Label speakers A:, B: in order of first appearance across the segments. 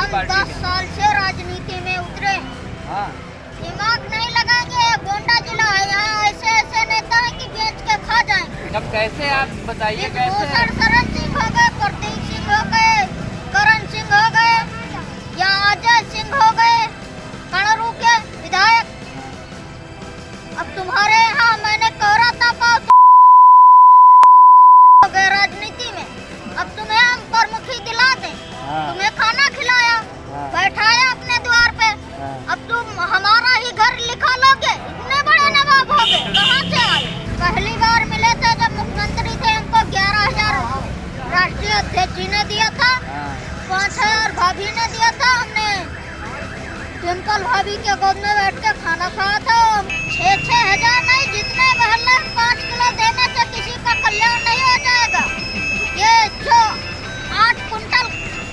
A: Party
B: 10 साल से राजनीति में उतरे हैं।
A: हाँ,
B: दिमाग नहीं लगाएंगे। गोंडा जिला है, यहाँ ऐसे ऐसे नेता हैं कि बेच के खा जाएंगे।
A: तब कैसे आप बताइए कैसे?
B: शरण सिंह हो गए, प्रतीक सिंह हो गए, करण सिंह हो गए या अजय सिंह हो गए, कणरू के विधायक। अब तुम्हारे यहाँ मैंने कह था हो गए राजनीति में। अब तुम्हें हम प्रमुखी दिला दें, तुम्हें खाना खिलाया, बैठाया अपने द्वार पे। अब तुम हमारा ही घर लिखा लोगे? इतने बड़े नवाब हो गए, कहाँ से आए? पहली बार मिले थे जब मुख्यमंत्री थे, हमको 11,000 राष्ट्रीय अध्यक्ष जी ने दिया था, 5,000 भाभी ने दिया था। हमने डिम्पल भाभी के गोद में बैठ के खाना खाया था। 6-6 हजार नहीं, जितने महल्ले 5 किलो देने से किसी का कल्याण नहीं हो जाएगा। ये जो 8 कुंटल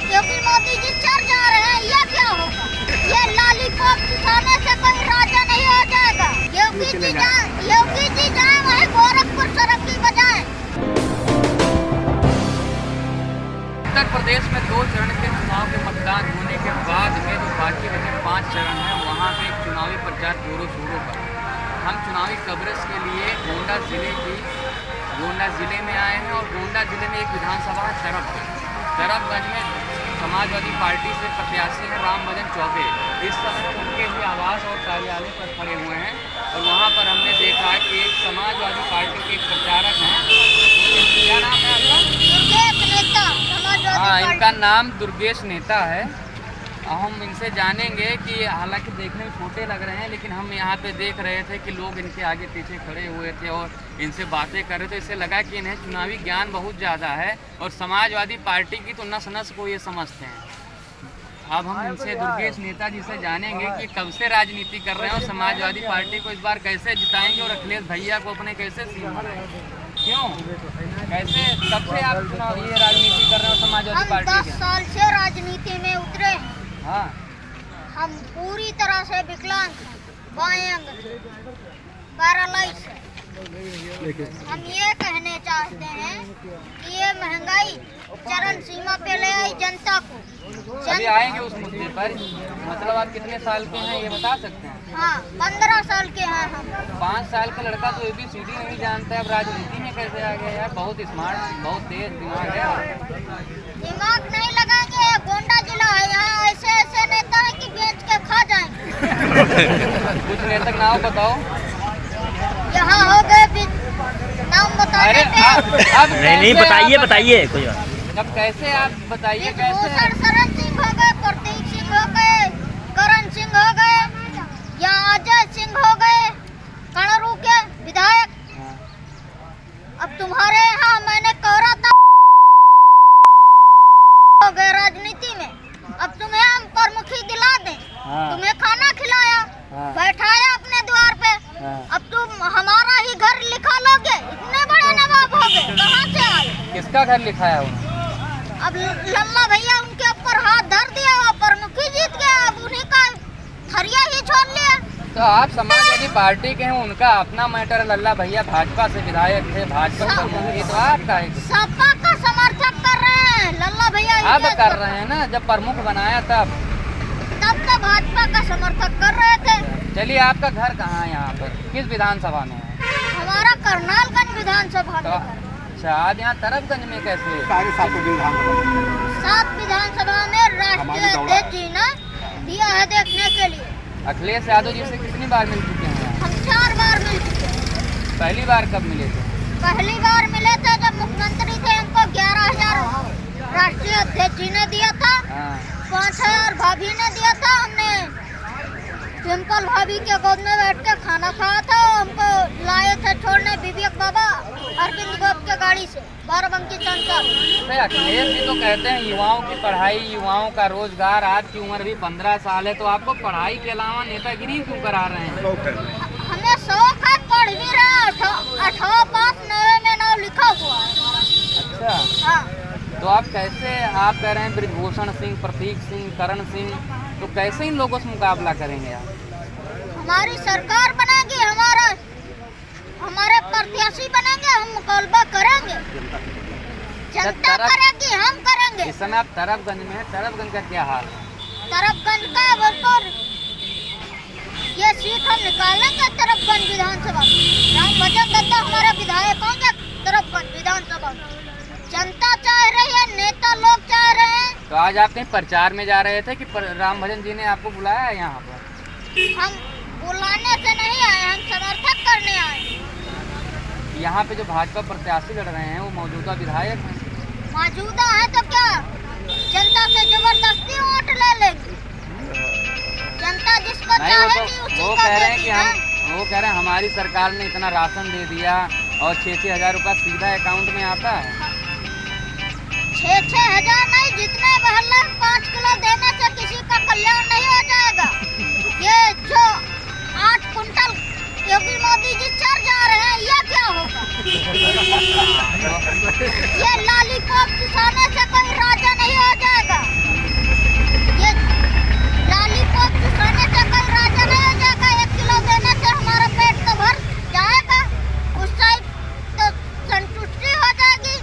B: क्योंकि मोदी जी चढ़ जा रहे हैं, ये क्या होगा? ये लॉलीपॉप चुसाने से कोई राजा नहीं हो जाएगा। योगी जी जाए वहीं गोरखपुर सड़क की बजाय।
A: उत्तर प्रदेश में 2 चरण के चुनाव के मतदान होने के बाद में जो बाकी बचे 5 चरण हैं, वहाँ पे चुनावी प्रचार जोरों शोरों पर। हम चुनावी कवरेज के लिए गोंडा जिले में आए हैं और गोंडा जिले में एक विधानसभा है तरबगंज में समाजवादी पार्टी से प्रत्याशी हैं राम भजन चौबे। इस समय उनके ही आवास और कार्यालय पर खड़े हुए हैं और वहाँ पर हमने देखा कि एक समाजवादी पार्टी के एक प्रचारक हैं। क्या नाम है आपका? हाँ, इनका नाम दुर्गेश नेता है। हम इनसे जानेंगे कि हालांकि देखने में छोटे लग रहे हैं, लेकिन हम यहाँ पे देख रहे थे कि लोग इनके आगे पीछे खड़े हुए थे और इनसे बातें कर रहे थे। इससे लगा कि इन्हें चुनावी ज्ञान बहुत ज़्यादा है और समाजवादी पार्टी की तो नस नस को ये समझते हैं। अब हम इनसे दुर्गेश नेता जी से जानेंगे कि कब से राजनीति कर रहे हैं और समाजवादी पार्टी को इस बार कैसे जिताएंगे और अखिलेश भैया को अपने कैसे सीएम बनाएंगे। क्यों, कैसे, कब से आप चुनाव ये राजनीति कर रहे हो समाजवादी पार्टी?
B: 10 साल से राजनीति में उतरे हैं।
A: हाँ,
B: हम पूरी तरह से विकलांग, बायांग, पैरालाइज है। हम ये कहने चाहते हैं कि ये महंगाई चरम सीमा पे ले आई जनता को।
A: अभी आएंगे उस मुद्दे पर। मतलब आप कितने साल के हैं ये बता सकते हैं?
B: हाँ, 15 साल के हैं हम।
A: 5 साल का लड़का तो ABCD नहीं जानता है, अब राजनीति में कैसे आ गया यार? बहुत स्मार्ट, बहुत तेज दिमाग है।
B: दिमाग नहीं लगाएंगे। गोंडा जिला है, यहाँ ऐसे ऐसे नेता हैं कि बेच के खा जाएंगे।
A: कुछ नेता का नाम बताओ।
B: यहाँ हो गए नाम बताने पे।
A: अब
C: नहीं बताइए कोई बात।
A: अब कैसे आप बताइए कैसे?
B: शरण सिंह हो गए, प्रतीक सिंह हो गए, करण सिंह हो गए या अजय सिंह हो गए, कणरू के विधायक। अब तुम्हारे यहाँ मैंने कह था हो गए राजनीति में। अब तुम्हें हम प्रमुखी दिला दें, तुम्हें खाना खिलाया, बैठाया अपने द्वार पे। अब तुम हमारा ही घर लिखा लोगे? इतने बड़े नवाब हो गए, कहाँ से आए?
A: किसका घर लिखाया उन्होंने?
B: अब लल्ला भैया उनके ऊपर हाथ धर दिया, वो प्रमुखी जीत गया। अब उन्हीं का थरिया ही छोड़ लिया।
A: तो आप समाजवादी पार्टी के हैं, उनका अपना मैटर। लल्ला भैया भाजपा से विधायक थे, भाजपा का मंत्री, तो आपका
B: सपा का समर्थक कर रहे हैं लल्ला भैया।
A: अब कर रहे हैं ना, जब प्रमुख बनाया तब
B: तो भाजपा का समर्थक कर रहे थे।
A: चलिए, आपका घर कहाँ है? यहाँ पर किस विधानसभा में है?
B: हमारा करनालगंज विधानसभा में।
A: अच्छा, आज यहाँ तरबगंज में कैसे?
B: 7 विधानसभा में राष्ट्रीय अध्यक्ष जी ने दिया है देखने के लिए।
A: अखिलेश यादव जी से कितनी बार मिल चुके हैं?
B: हम 4 बार मिल चुके हैं।
A: पहली बार कब मिले थे?
B: पहली बार मिले थे जब मुख्यमंत्री थे, हमको 11,000 राष्ट्रीय अध्यक्ष जी ने दिया था, 5,000 भाभी ने दिया था। हमने डिम्पल भाभी के गोद में बैठ के खाना खाया था। हमको लाए थे छोड़ने विवेक बाबा अरविंद गोप के गाड़ी से बाराबंकी संसद।
A: अखिलेश जी तो कहते हैं युवाओं की पढ़ाई, युवाओं का रोजगार। आपकी उम्र भी 15 साल है, तो आपको पढ़ाई के अलावा नेतागिरी क्यों करा रहे हैं?
B: हमें शौक है, पढ़ भी रहे हैं। 18 पास 9 में नाम लिखा हुआ है।
A: अच्छा,
B: हाँ।
A: तो आप कैसे, आप कह रहे हैं बृजभूषण सिंह, प्रतीक सिंह, करण सिंह, तो कैसे इन लोगों से मुकाबला करेंगे आप?
B: हमारी सरकार बनेगी, हमारे प्रत्याशी बनेंगे, हम मुकाबला करेंगे। जनता करेगी, हम करेंगे।
A: इस समय आप तरबगंज में है, तरबगंज का क्या हाल है?
B: तरफगंज का बिल्कुल ये सीट हम निकालेंगे तरफगंज विधानसभा। रामभजन दत्ता हमारे विधायक होंगे तरफगंज विधानसभा। जनता चाह रही है, नेता लोग चाह रहे हैं।
A: तो आज आप कहीं प्रचार में जा रहे थे कि रामभजन जी ने आपको बुलाया है यहाँ पर?
B: हम बुलाने से नहीं आए, हम समर्थन करने आए।
A: यहाँ पे जो भाजपा प्रत्याशी लड़ रहे हैं वो मौजूदा विधायक हैं।
B: मौजूदा है तो क्या जनता से जबरदस्ती वोट ले लेंगे? जनता जिसको
A: नहीं, वो
B: चाहेगी
A: तो
B: उसी
A: वो
B: को
A: कह रहे हैं
B: देगी
A: कि
B: ना।
A: वो कह रहे हैं हमारी सरकार ने इतना राशन दे दिया और 6-6 हज़ार रुपया सीधा अकाउंट में आता है।
B: 6-6 हजार नहीं, जितने महल्ले 5 किलो देने से किसी का कल्याण नहीं हो जाएगा। ये जो 8 कुंटल योगी मोदी जी चढ़ जा रहे हैं, ये क्या होगा? ये लॉलीपॉप चुसाने से कोई राजा नहीं हो जाएगा। ये लॉलीपॉप चुसाने से कोई राजा नहीं हो जाएगा। 1 किलो देने से हमारा पेट तो भर जाएगा, उससे तो संतुष्टि हो जाएगी।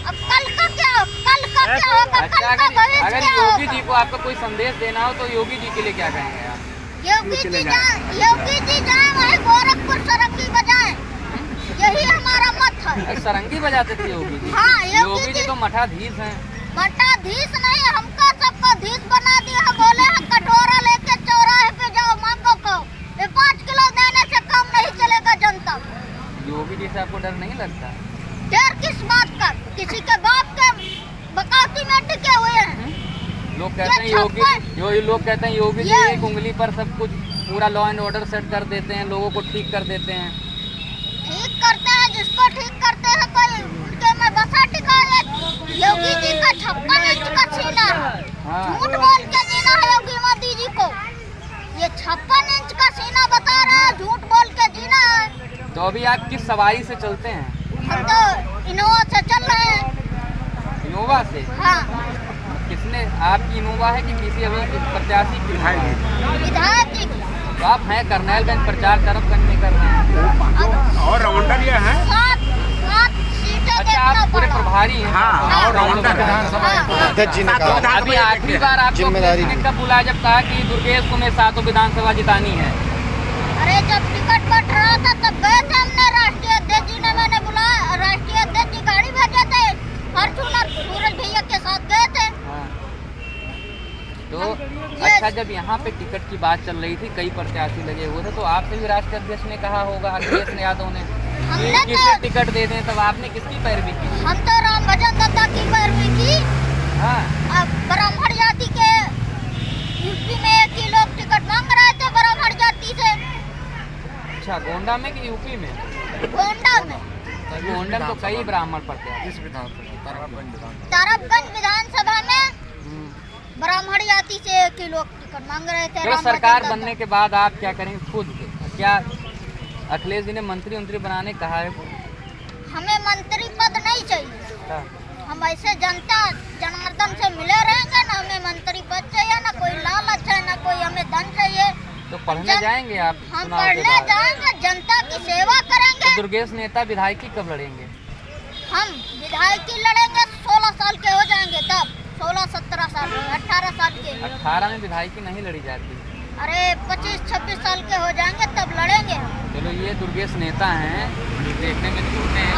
B: अब कल का क्या होगा?
A: अच्छा,
B: कल का भविष्य
A: अगर
B: क्या
A: योगी
B: होगा?
A: जी को आपको कोई संदेश देना हो तो योगी जी के लिए क्या कहेंगे आप?
B: योगी जी जाए वही गोरखपुर सरंगी बजाए, यही हमारा मत है।
A: सरंगी बजाते थे योगी जी?
B: हाँ,
A: योगी जी तो मठाधीश हैं।
B: मठाधीश नहीं, हमका सबको धीश बना दिया। बोले हैं कटोरा लेके चौराहे पे जाओ, मांगो खाओ। ये 5 किलो देने से काम नहीं चलेगा जनता।
A: योगी जी से आपको डर नहीं लगता?
B: डर किस बात का? किसी के बाप के बकौती में टिके हुए हैं।
A: लोग कहते हैं लोग कहते हैं योगी जी एक उंगली पर सब कुछ पूरा लॉ एंड ऑर्डर सेट कर देते हैं, लोगों को ठीक कर देते हैं।
B: ठीक करते हैं, जिसको ठीक करते हैं कोई उनके में बसा टिका है। योगी जी का 56 इंच का सीना है।
A: हाँ।
B: झूठ बोल के जीना है योगी मोदी जी को। ये 56 इंच का सीना बता रहे हैं, झूठ बोल के जीना है।
A: तो अभी आप किस सवारी से चलते हैं?
B: हम तो इनोवा से चल रहे हैं।
A: इनोवा से?
B: हाँ।
A: किसने आपकी इनोवा है कि किसी अभी प्रत्याशी की इनोवा है?
B: विधायक जी की।
A: तो आप हैं करनैलगंज प्रचार तरफगंज में कर रहे हैं
D: और राउंडर ये है।
B: 7 सीटें
A: अच्छा,
B: देखना
A: आप पूरे
B: पड़ा।
A: प्रभारी हैं?
D: हाँ, और राउंडर
B: हाँ।
E: अध्यक्ष जी ने कहा
A: अभी आखिरी बार आपको
E: जिम्मेदारी
A: किसने कब बुलाया जब कहा कि दुर्गेश को मैं 7 विधानसभा जितानी है?
B: अरे जब टिकट बट रहा था तब गए थे हमने। राष्ट्रीय अध्यक्ष जी ने मैंने बुलाया, राष्ट्रीय अध्यक्ष जी गाड़ी भेजे थे, फॉर्च्यूनर सूरज भैया के साथ गए थे।
A: हाँ। तो अच्छा, जब यहाँ पे टिकट की बात चल रही थी, कई प्रत्याशी लगे हुए थे, तो आपसे भी राष्ट्रीय अध्यक्ष ने कहा होगा, अखिलेश यादव ने,
B: हमने
A: कि किसे टिकट दे दें, तब आपने किसकी पैरवी की?
B: हम तो रामभजन दत्ता की पैरवी की।
A: हाँ।
B: अब ब्राह्मण जाति के यूपी में एक ही लोग टिकट मांग रहे थे ब्राह्मण जाति से।
A: अच्छा, गोंडा में कि यूपी में?
B: गोंडा में।
A: तो गोंडा में तो कई ब्राह्मण प्रत्याशी।
B: तरफगंज विधानसभा में ब्राह्मण जाति से एक ही लोग टिकट मांग रहे थे।
A: तो सरकार बनने के बाद आप क्या करेंगे खुद? क्या अखिलेश जी ने मंत्री बनाने कहा है?
B: हमें मंत्री पद नहीं चाहिए।
A: हाँ।
B: हम ऐसे जनता जनार्दन से मिले रहेंगे, ना हमें मंत्री पद चाहिए, ना कोई लालच है, ना कोई हमें धन चाहिए।
A: तो पढ़ने जाएंगे आप?
B: हम
A: चुनाव के
B: पढ़ने
A: बाद?
B: जाएंगे, जनता की सेवा करेंगे।
A: तो दुर्गेश नेता विधायकी कब लड़ेंगे?
B: हम विधायकी लड़ेंगे 16 साल के हो जाएंगे तब। 16-17 साल में, 18 साल के।
A: 18 में विधायकी नहीं लड़ी जाती?
B: अरे 25-26 साल के हो जाएंगे तब लड़ेंगे।
A: चलो, ये दुर्गेश नेता हैं, देखने में छोटे हैं।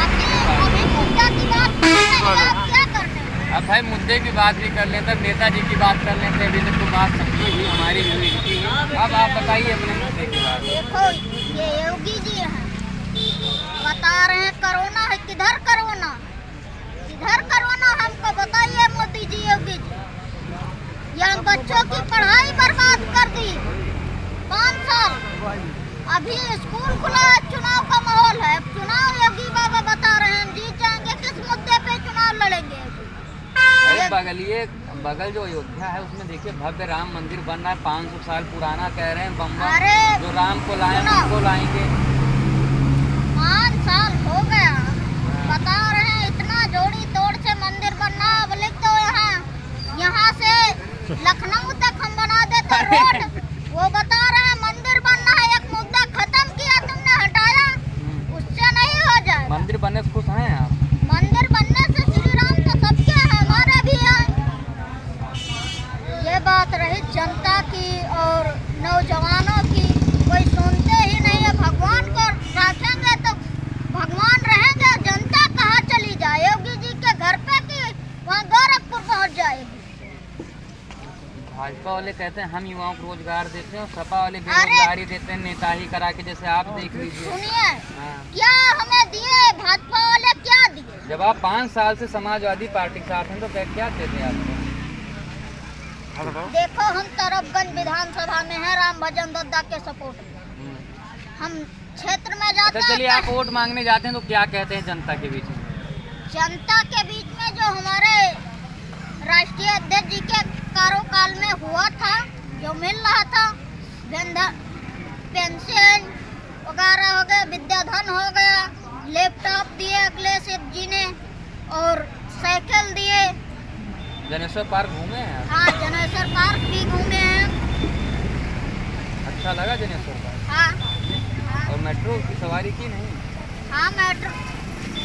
B: अभी मुद्दा की बात कर रहे हैं, आप क्या कर रहे हैं?
A: अब भाई मुद्दे की बात भी कर लेते, नेताजी की बात कर लेते। अभी तक तो बात सबकी हुई, हमारी भी हुई। अब आप बताइए अपने मुद्दे की बात।
B: देखो, ये योगी जी हैं, बता रहे हैं कोरोना है। किधर कोरोना? किधर कोरोना हमको बताइए मोदी जी, योगी जी। यहाँ बच्चों की पढ़ाई बर्बाद कर दी 5 साल। अभी स्कूल खुला है, चुनाव का माहौल है। चुनाव योगी बाबा बता रहे हैं जीत जाएंगे। किस मुद्दे पे चुनाव लड़ेंगे?
A: बगल जो अयोध्या है उसमें देखिए भव्य राम मंदिर बन रहा है, 500 साल पुराना कह रहे हैं। बम्बा
B: अरे
A: जो राम को लाए उनको लाएंगे।
B: 5 साल हो गया, बता रहे हैं इतना जोड़ी तोड़ से मंदिर बनना। अब लिख दो यहाँ से लखनऊ तक हम बना देते रोड। वो बता रहे हैं मंदिर बनना है। एक मुद्दा खत्म किया तुमने, हटाया, उससे नहीं हो जाए।
A: मंदिर बनने से खुश हैं आप?
B: मंदिर बनने से श्री राम तो सबके हैं, हमारे भी हैं। ये बात पथ रहित जनता की और नौजवानों की कोई सुनते ही नहीं है। भगवान को रखेंगे तो भगवान रहेंगे, जनता कहाँ चली जाए? योगी जी के घर पे कि वहाँ गोरखपुर पहुँच जाएगी।
A: भाजपा वाले कहते हैं हम युवाओं को रोजगार देते हैं और सपा वाले बेरोजगारी देते हैं, नेता ही करा के। जैसे आप देख लीजिए,
B: सुनिए क्या हमें दिए भाजपा वाले, क्या दिए?
A: जब आप 5 साल से समाजवादी पार्टी के साथ हैं तो क्या देते हैं आपको?
B: देखो हम तरफगंज विधानसभा में है राम भजन दद्दा के सपोर्ट में, हम क्षेत्र में जाते हैं।
A: चलिए आप वोट मांगने जाते हैं तो क्या कहते हैं जनता के बीच में?
B: जनता के बीच में जो हमारे राष्ट्रीय अध्यक्ष जी के कार्यकाल में हुआ था, जो मिल रहा था, पेंशन वगैरह हो गया, विद्याधन हो गया, लैपटॉप दिए अखिलेश जी ने और साइकिल दिए।
A: जनेश्वर पार्क घूमे हैं?
B: हाँ, जनेश्वर पार्क भी घूमे हैं।
A: अच्छा लगा जनेश्वर पार्क?
B: हाँ।
A: और मेट्रो की सवारी की नहीं?
B: हाँ, मेट्रो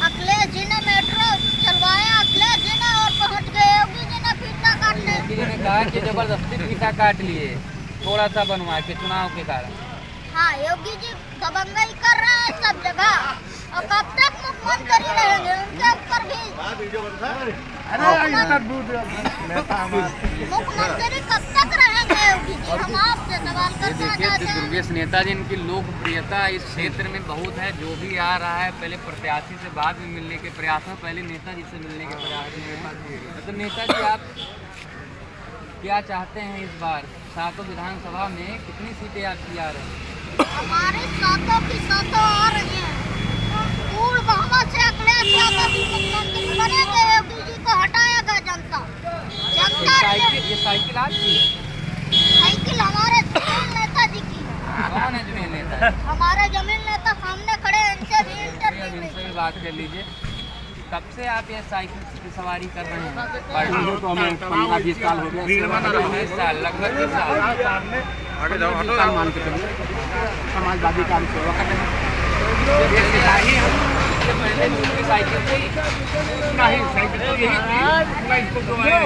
B: अखिलेश जी ने मेट्रो चलवाया, अखिलेश जी ने, और पहुँच गए योगी जी ने फीता काटने।
A: योगी जी ने कहा कि जबरदस्ती फीता काट लिए थोड़ा सा बनवा के चुनाव के कारण।
B: हाँ, योगी जी दबंगई कर रहे हैं सब जगह, और कब तक मुख्यमंत्री रहेंगे? उनके ऊपर भी मुख्यमंत्री कब तक रहेंगे योगी जी? हम आपसे सवाल करना चाहते हैं।
A: दुर्गेश नेता जी, इनकी लोकप्रियता इस क्षेत्र में बहुत है। जो भी आ रहा है पहले प्रत्याशी से बाद में मिलने के प्रयास में, पहले नेता जी से मिलने के प्रयास में। तो नेता जी आप क्या चाहते हैं इस बार? 7 विधानसभा में कितनी सीटें आपकी आ रही हैं?
B: हमारे 7 की 7 आ रही हैं। पूर्ण बहुमत से अखिलेश यादव जी मुख्यमंत्री बनेंगे, योगी जी को हटाएगा जनता।
A: ये साइकिल आपकी है?
B: साइकिल हमारे जमीन नेता जी की है।
A: कौन है जमीन नेता?
B: हमारे जमीन नेता सामने खड़े हैं, इनसे भी इंटरव्यू में।
A: इनसे भी बात कर लीजिए। कब से आप ये साइकिल की सवारी कर रहे हैं?
D: तो हमें 15-20 साल हो गया।
A: 20 साल, लगभग 20 साल
D: मान के चलिए, समाजवादी का सेवा कर रहे हैं।
A: पहले दूसरी साइकिल थी
D: नहीं, साइकिल तो यही थी, इसको जो है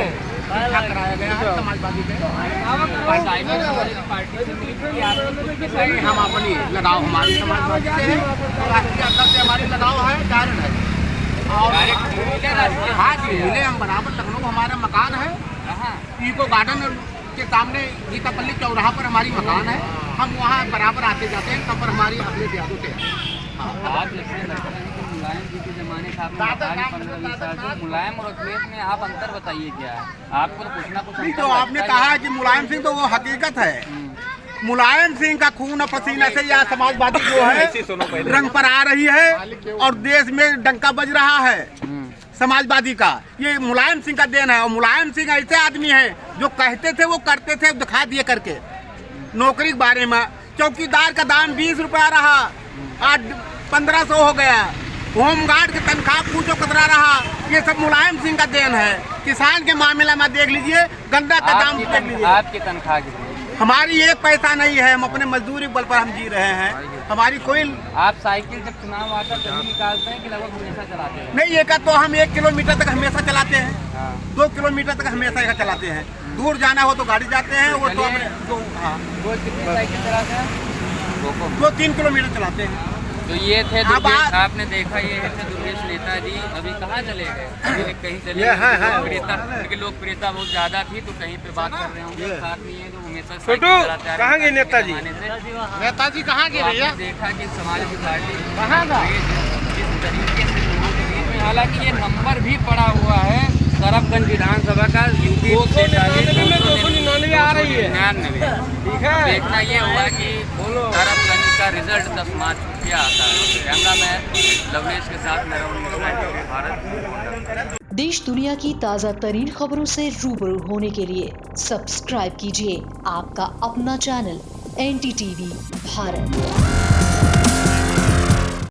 D: ठीक कराया गया है समाजवादी के।
A: पार्टी से मिली थी आपकी खुद की साइकिल?
D: हम अपनी लगाव हमारी समाजवादी से है, राष्ट्रीय अध्यक्ष से हमारी लगाव है, कारण है। और हाँ जी, मिले हम बराबर। लखनऊ हमारा मकान है, इको गार्डन के सामने गीतापल्ली चौराहा पर हमारी मकान है। हम वहाँ बराबर आते जाते हैं, तब पर हमारी अपने यादों से है।
A: आप जैसे लग रहे हैं कि मुलायम जी के ज़माने से आपने बताया 15-20 साल से, मुलायम और अखिलेश में आप अंतर बताइए क्या है? आपको तो कुछ ना कुछ अंतर
D: तो आपने कहा है कि मुलायम सिंह, तो वो हकीकत है। मुलायम सिंह का खून और पसीना से यह समाजवादी जो है रंग पर आ रही है और देश में डंका बज रहा है समाजवादी का। ये मुलायम सिंह का देन है। और मुलायम सिंह ऐसे आदमी हैं जो कहते थे वो करते थे, दिखा दिए करके। नौकरी के बारे में चौकीदार का दाम 20 रुपया रहा, आज 1500 हो गया। होमगार्ड की तनख्वाह पूछो कितना रहा। ये सब मुलायम सिंह का देन है। किसान के मामले में देख लीजिए, गन्ना का दाम देख लीजिए।
A: आपकी तनख्वाह कितनी?
D: हमारी एक पैसा नहीं है, हम अपने मजदूरी बल पर हम जी रहे हैं। हमारी कोई
A: आप साइकिल जब चुनाव आता तभी निकालते हैं कि लगभग हमेशा चलाते हैं?
D: नहीं, एक तो हम 1 किलोमीटर तक हमेशा चलाते हैं, 2 किलोमीटर तक हमेशा यहाँ चलाते हैं। दूर जाना हो तो गाड़ी जाते हैं, वो तो अपने
A: रोज कितनी साइकिल चलाते हैं?
D: 2-3 किलोमीटर चलाते हैं।
A: तो ये थे दुर्गेश, आपने देखा ये थे दुर्गेश नेता जी। अभी कहाँ चले गए? अभी कहीं चले गए। उनकी लोकप्रियता बहुत ज्यादा थी तो कहीं पे बात कर रहे होंगे। साथ में ये जो हमेशा
D: कहाँ गए नेताजी?
A: नेताजी कहाँ गए भैया? देखा कि समाजवादी पार्टी इस तरीके से लोगों के बीच में, हालांकि ये नंबर भी पड़ा हुआ है तरफगंज विधानसभा का, यूपी 299 आ रही है। 99 ठीक है। देखना ये हुआ कि तरफगंज का रिजल्ट 10 मार्च को क्या आता है। कैमरामैन लवलेश के साथ मेरा भारत।
E: देश दुनिया की ताज़ा तरीन खबरों से रूबरू होने के लिए सब्सक्राइब कीजिए आपका अपना चैनल NDTV भारत।